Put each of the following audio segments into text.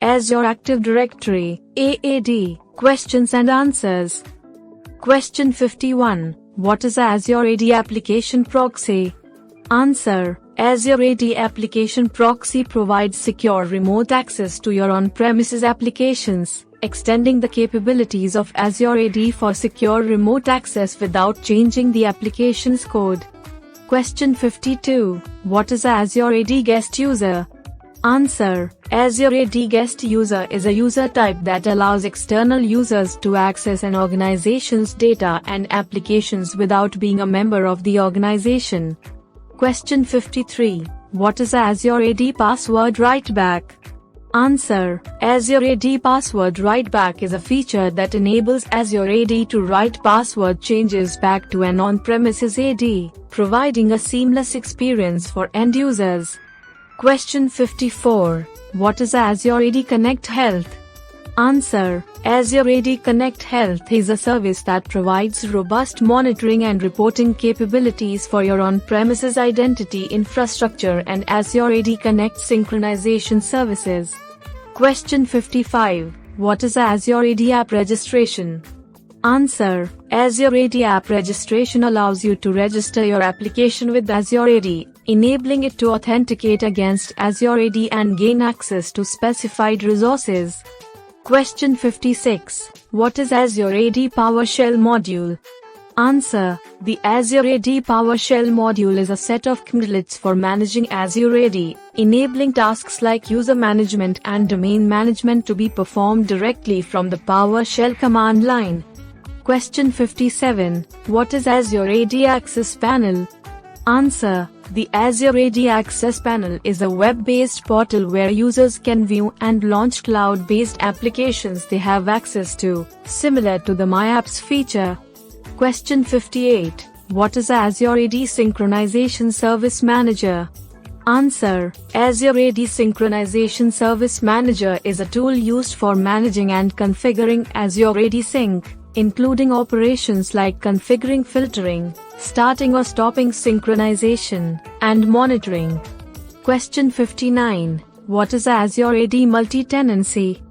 Azure Active Directory, AAD, questions and answers. Question 51. What is Azure AD Application Proxy? Answer. Azure AD Application Proxy provides secure remote access to your on-premises applications, extending the capabilities of Azure AD for secure remote access without changing the application's code. Question 52. What is Azure AD Guest User? Answer. Azure AD Guest User is a user type that allows external users to access an organization's data and applications without being a member of the organization. Question 53. What is Azure AD Password Writeback? Answer. Azure AD Password Writeback is a feature that enables Azure AD to write password changes back to an on-premises AD, providing a seamless experience for end users. Question 54. What is Azure AD Connect Health? Answer. Azure AD Connect Health is a service that provides robust monitoring and reporting capabilities for your on-premises identity infrastructure and Azure AD Connect synchronization services. Question 55. What is Azure AD App Registration? Answer. Azure AD App Registration allows you to register your application with Azure AD, enabling it to authenticate against Azure AD and gain access to specified resources. Question 56. What is Azure AD PowerShell module? Answer. The Azure AD PowerShell module is a set of cmdlets for managing Azure AD, enabling tasks like user management and domain management to be performed directly from the PowerShell command line. Question 57. What is Azure AD Access Panel? Answer. The Azure AD Access Panel is a web-based portal where users can view and launch cloud-based applications they have access to, similar to the My Apps feature. Question 58. What is Azure AD Synchronization Service Manager? Answer. Azure AD Synchronization Service Manager is a tool used for managing and configuring Azure AD Sync, including operations like configuring filtering, starting or stopping synchronization, and monitoring. Question 59. What is Azure AD Multi-Tenancy?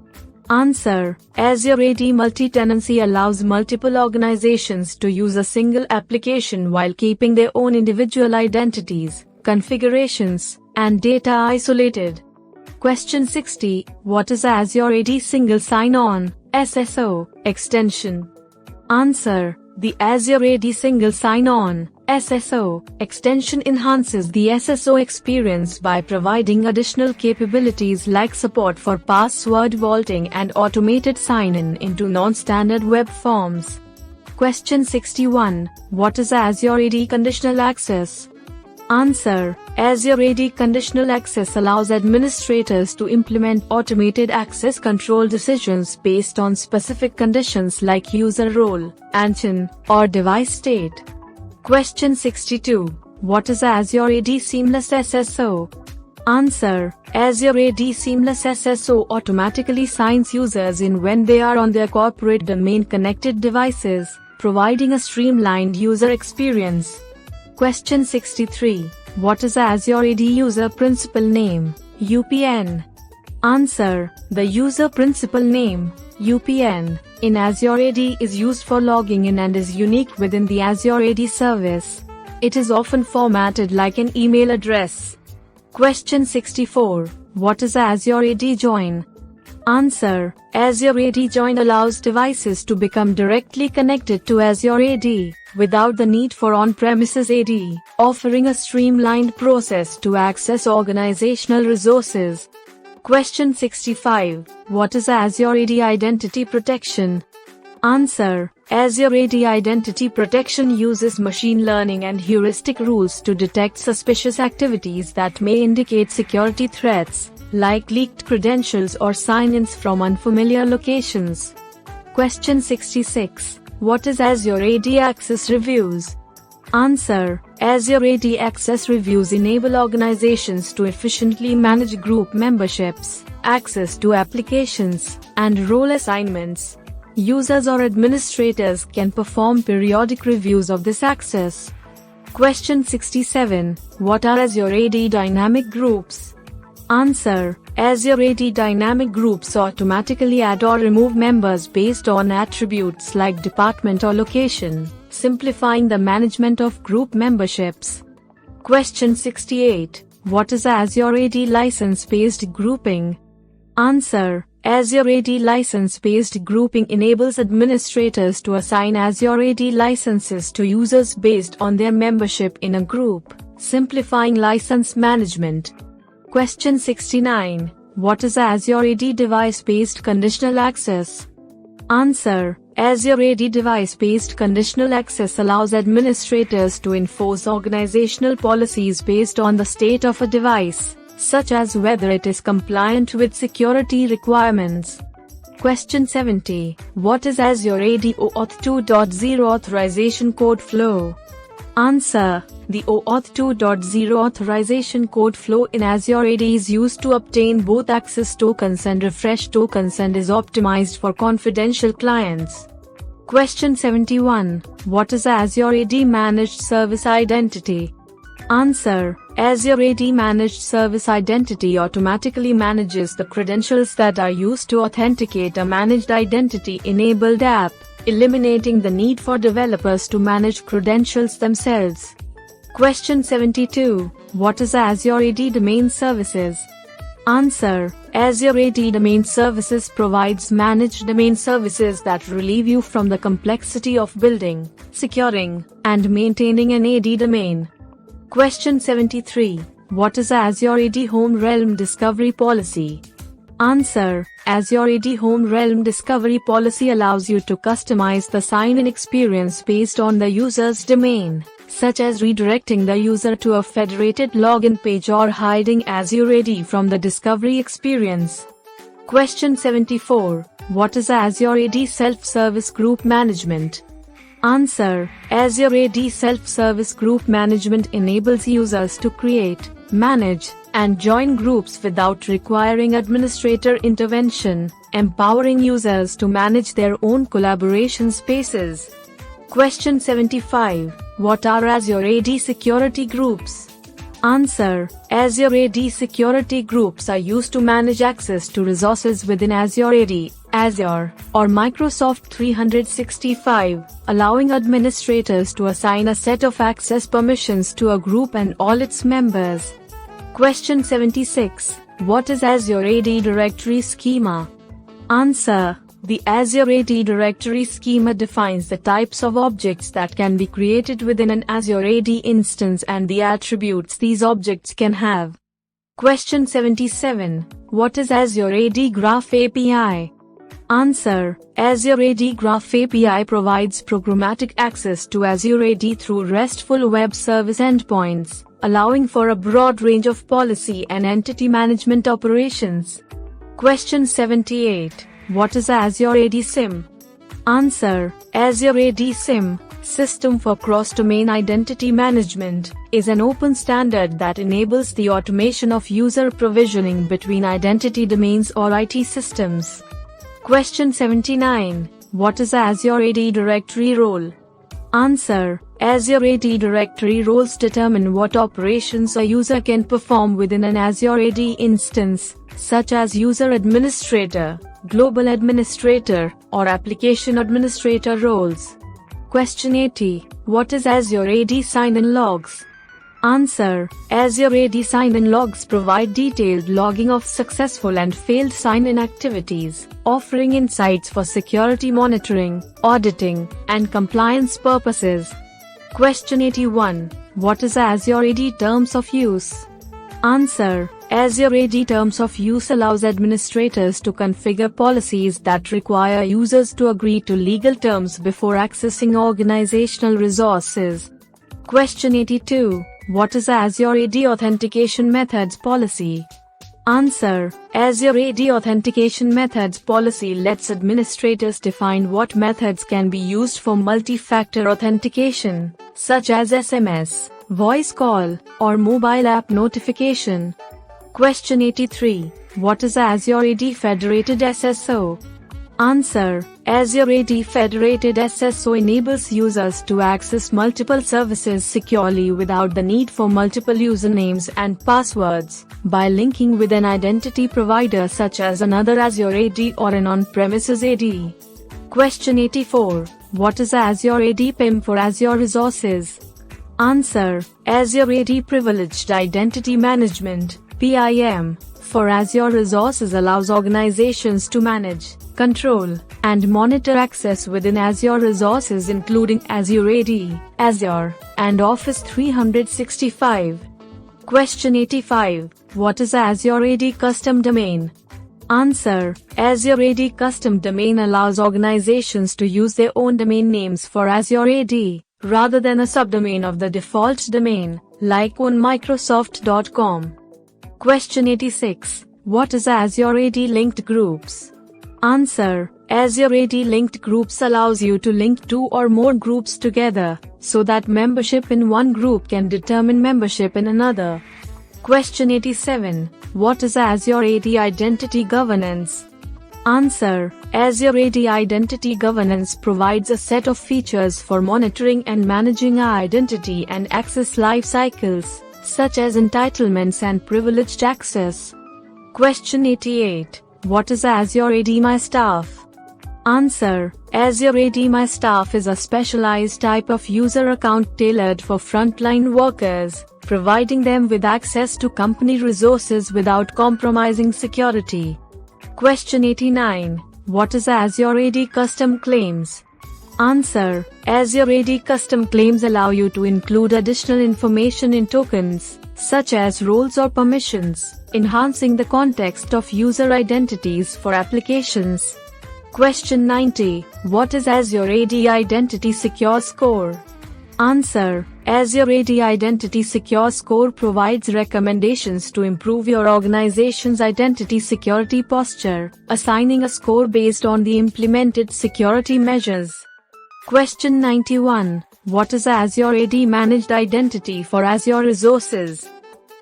Answer. Azure AD Multi-Tenancy allows multiple organizations to use a single application while keeping their own individual identities, configurations, and data isolated. Question 60. What is Azure AD Single Sign-On (SSO) extension? Answer. The Azure AD Single Sign-On (SSO) extension enhances the SSO experience by providing additional capabilities like support for password vaulting and automated sign-in into non-standard web forms. Question 61. What is Azure AD Conditional Access? Answer. Azure AD Conditional Access allows administrators to implement automated access control decisions based on specific conditions like user role, ANCHIN, or device state. Question 62. What is Azure AD Seamless SSO? Answer. Azure AD Seamless SSO automatically signs users in when they are on their corporate domain-connected devices, providing a streamlined user experience. Question 63. What is Azure AD User Principal Name (UPN)? Answer. The User Principal Name (UPN) in Azure AD is used for logging in and is unique within the Azure AD service. It is often formatted like an email address. Question 64. What is Azure AD Join? Answer. Azure AD Join allows devices to become directly connected to Azure AD, without the need for on-premises AD, offering a streamlined process to access organizational resources. Question 65. What is Azure AD Identity Protection? Answer. Azure AD Identity Protection uses machine learning and heuristic rules to detect suspicious activities that may indicate security threats, like leaked credentials or sign-ins from unfamiliar locations. Question 66. What is Azure AD Access Reviews? Answer. Azure AD Access Reviews enable organizations to efficiently manage group memberships, access to applications, and role assignments. Users or administrators can perform periodic reviews of this access. Question 67. What are Azure AD Dynamic Groups? Answer: Azure AD dynamic groups automatically add or remove members based on attributes like department or location, simplifying the management of group memberships. Question 68. What is Azure AD license-based grouping? Answer: Azure AD license-based grouping enables administrators to assign Azure AD licenses to users based on their membership in a group, simplifying license management. Question 69. What is Azure AD device-based conditional access? Answer: Azure AD device-based conditional access allows administrators to enforce organizational policies based on the state of a device, such as whether it is compliant with security requirements. Question 70. What is Azure AD OAuth 2.0 authorization code flow? Answer: The OAuth 2.0 authorization code flow in Azure AD is used to obtain both access tokens and refresh tokens and is optimized for confidential clients. Question 71. What is Azure AD Managed Service Identity? Answer: Azure AD Managed Service Identity automatically manages the credentials that are used to authenticate a managed identity-enabled app, eliminating the need for developers to manage credentials themselves. Question 72. What is Azure AD Domain Services? Answer: Azure AD Domain Services provides managed domain services that relieve you from the complexity of building, securing, and maintaining an AD domain. Question 73. What is Azure AD Home Realm Discovery Policy? Answer: Azure AD Home Realm Discovery Policy allows you to customize the sign-in experience based on the user's domain, such as redirecting the user to a federated login page or hiding Azure AD from the discovery experience. Question 74. What is Azure AD Self-Service Group Management? Answer: Azure AD Self-Service Group Management enables users to create, manage, and join groups without requiring administrator intervention, empowering users to manage their own collaboration spaces. Question 75. What are Azure AD Security Groups? Answer: Azure AD Security Groups are used to manage access to resources within Azure AD, Azure, or Microsoft 365, allowing administrators to assign a set of access permissions to a group and all its members. Question 76. What is Azure AD Directory Schema? Answer: The Azure AD Directory Schema defines the types of objects that can be created within an Azure AD instance and the attributes these objects can have. Question 77. What is Azure AD Graph API? Answer: Azure AD Graph API provides programmatic access to Azure AD through RESTful web service endpoints, allowing for a broad range of policy and entity management operations. Question 78. What is Azure AD SIM? Answer: Azure AD SIM, System for Cross-Domain Identity Management, is an open standard that enables the automation of user provisioning between identity domains or IT systems. Question 79. What is Azure AD Directory Role? Answer: Azure AD Directory roles determine what operations a user can perform within an Azure AD instance, such as user administrator, global administrator, or application administrator roles. Question 80. What is Azure AD Sign-in Logs? Answer: Azure AD Sign-in Logs provide detailed logging of successful and failed sign-in activities, offering insights for security monitoring, auditing, and compliance purposes. Question 81. What is Azure AD Terms of Use? Answer: Azure AD Terms of Use allows administrators to configure policies that require users to agree to legal terms before accessing organizational resources. Question 82. What is Azure AD Authentication Methods Policy? Answer: Azure AD Authentication Methods Policy lets administrators define what methods can be used for multi-factor authentication, such as SMS, voice call, or mobile app notification. Question 83. What is Azure AD Federated SSO? Answer: Azure AD Federated SSO enables users to access multiple services securely without the need for multiple usernames and passwords, by linking with an identity provider such as another Azure AD or an on-premises AD. Question 84. What is Azure AD PIM for Azure Resources? Answer: Azure AD Privileged Identity Management (PIM) for Azure Resources allows organizations to manage, control, and monitor access within Azure resources including Azure AD, Azure, and Office 365. Question 85. What is Azure AD Custom Domain? Answer: Azure AD Custom Domain allows organizations to use their own domain names for Azure AD, rather than a subdomain of the default domain, like on Microsoft.com. Question 86. What is Azure AD Linked Groups? Answer: Azure AD Linked Groups allows you to link two or more groups together, so that membership in one group can determine membership in another. Question 87. What is Azure AD Identity Governance? Answer: Azure AD Identity Governance provides a set of features for monitoring and managing our identity and access life cycles, such as entitlements and privileged access. Question 88. What is Azure AD My Staff? Answer: Azure AD My Staff is a specialized type of user account tailored for frontline workers, providing them with access to company resources without compromising security. Question 89. What is Azure AD Custom Claims? Answer: Azure AD Custom Claims allow you to include additional information in tokens, such as roles or permissions, enhancing the context of user identities for applications. Question 90. What is Azure AD Identity Secure Score? Answer: Azure AD Identity Secure Score provides recommendations to improve your organization's identity security posture, assigning a score based on the implemented security measures. Question 91. What is Azure AD Managed Identity for Azure Resources?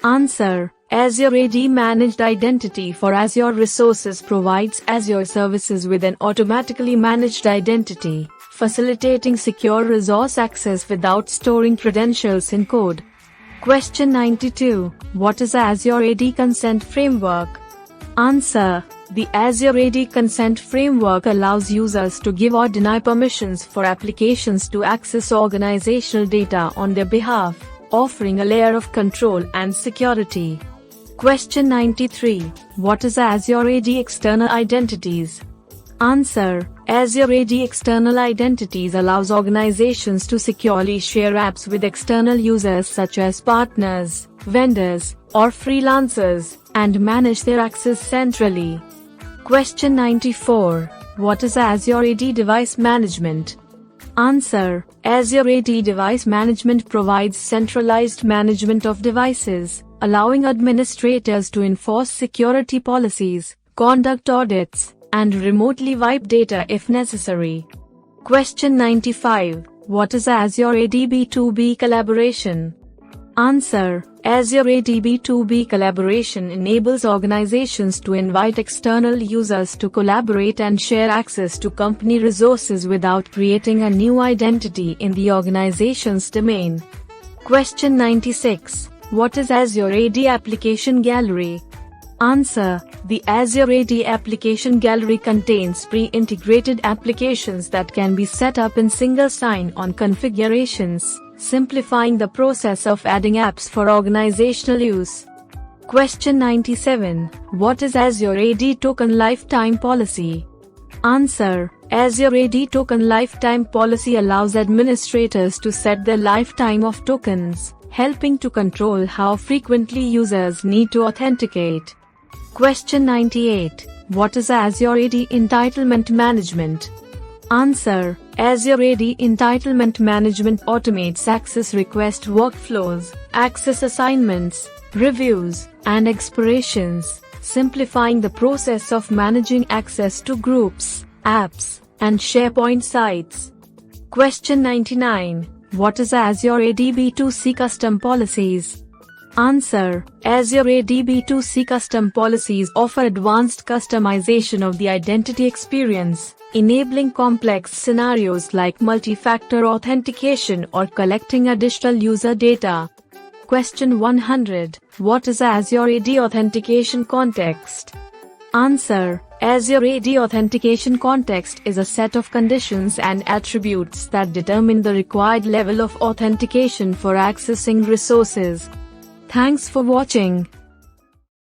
Answer: Azure AD Managed Identity for Azure Resources provides Azure services with an automatically managed identity, facilitating secure resource access without storing credentials in code. Question 92. What is Azure AD Consent Framework? Answer: The Azure AD Consent Framework allows users to give or deny permissions for applications to access organizational data on their behalf, offering a layer of control and security. Question 93. What is Azure AD External Identities? Answer: Azure AD External Identities allows organizations to securely share apps with external users such as partners, vendors, or freelancers, and manage their access centrally. Question 94. What is Azure AD Device Management? Answer: Azure AD Device Management provides centralized management of devices, allowing administrators to enforce security policies, conduct audits, and remotely wipe data if necessary. Question 95. What is Azure AD B2B Collaboration? Answer: Azure AD B2B Collaboration enables organizations to invite external users to collaborate and share access to company resources without creating a new identity in the organization's domain. Question 96. What is Azure AD Application Gallery? Answer: The Azure AD Application Gallery contains pre-integrated applications that can be set up in single sign-on configurations, simplifying the process of adding apps for organizational use. Question 97. What is Azure AD Token Lifetime Policy? Answer: Azure AD Token Lifetime Policy allows administrators to set the lifetime of tokens, helping to control how frequently users need to authenticate. Question 98. What is Azure AD Entitlement Management? Answer: Azure AD Entitlement Management automates access request workflows, access assignments, reviews, and expirations, simplifying the process of managing access to groups, apps, and SharePoint sites. Question 99. What is Azure AD B2C Custom Policies? Answer: Azure AD B2C custom policies offer advanced customization of the identity experience, enabling complex scenarios like multi-factor authentication or collecting additional user data. Question 100. What is Azure AD authentication context? Answer: Azure AD authentication context is a set of conditions and attributes that determine the required level of authentication for accessing resources. Thanks for watching.